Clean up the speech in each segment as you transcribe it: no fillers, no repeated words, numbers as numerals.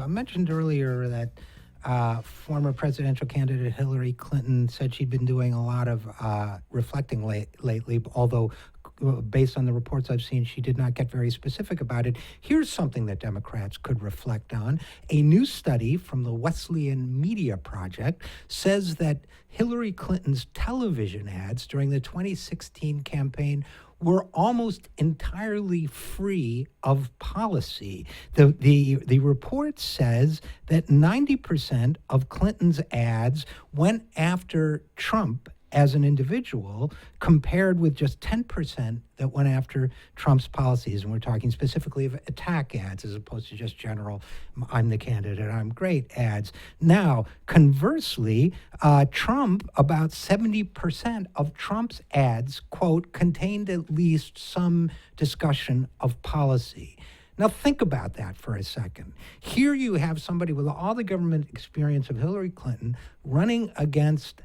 I mentioned earlier that former presidential candidate Hillary Clinton said she'd been doing a lot of reflecting lately, although based on the reports I've seen, she did not get very specific about it. Here's something that Democrats could reflect on. A new study from the Wesleyan Media Project says that Hillary Clinton's television ads during the 2016 campaign were almost entirely free of policy. The report says that 90% of Clinton's ads went after Trump as an individual, compared with just 10% that went after Trump's policies. And we're talking specifically of attack ads as opposed to just general, I'm the candidate, I'm great ads. Now, conversely, Trump, about 70% of Trump's ads, quote, contained at least some discussion of policy. Now, think about that for a second. Here you have somebody with all the government experience of Hillary Clinton running against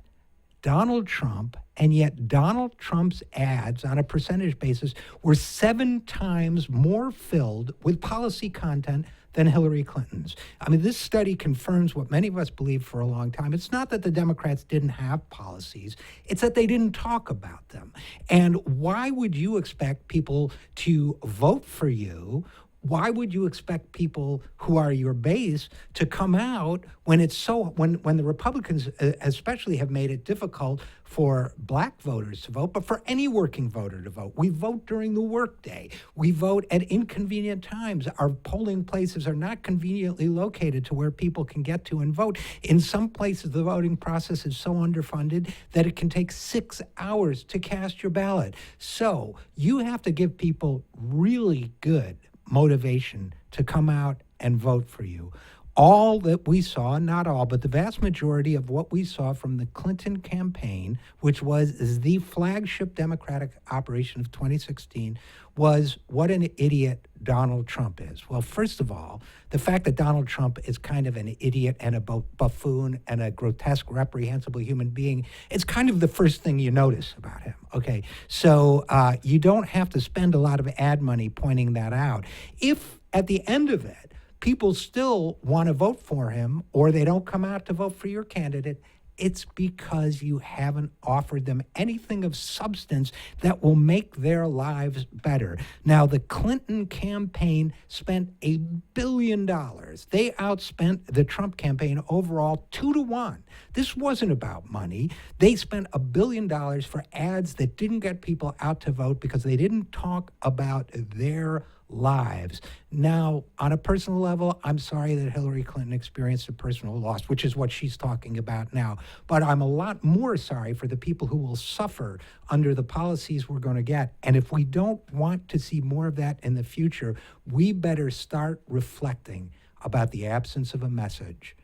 Donald Trump, and yet Donald Trump's ads on a percentage basis were 7 times more filled with policy content than Hillary Clinton's. I mean, this study confirms what many of us believed for a long time. It's not that the Democrats didn't have policies, it's that they didn't talk about them. And why would you expect people to vote for you? Why would you expect people who are your base to come out when when the Republicans especially have made it difficult for black voters to vote, but for any working voter to vote? We vote during the workday. We vote at inconvenient times. Our polling places are not conveniently located to where people can get to and vote. In some places, the voting process is so underfunded that it can take 6 hours to cast your ballot. So you have to give people really good motivation to come out and vote for you. All that we saw, not all, but the vast majority of what we saw from the Clinton campaign, which was the flagship Democratic operation of 2016, was what an idiot Donald Trump is. Well, first of all, the fact that Donald Trump is kind of an idiot and a buffoon and a grotesque, reprehensible human being, it's kind of the first thing you notice about him, okay? So you don't have to spend a lot of ad money pointing that out. If at the end of it, people still want to vote for him or they don't come out to vote for your candidate, it's because you haven't offered them anything of substance that will make their lives better. Now, the Clinton campaign spent $1 billion. They outspent the Trump campaign overall 2-1. This wasn't about money. They spent $1 billion for ads that didn't get people out to vote because they didn't talk about their lives. Now, on a personal level, I'm sorry that Hillary Clinton experienced a personal loss, which is what she's talking about now. But I'm a lot more sorry for the people who will suffer under the policies we're going to get. And if we don't want to see more of that in the future, we better start reflecting about the absence of a message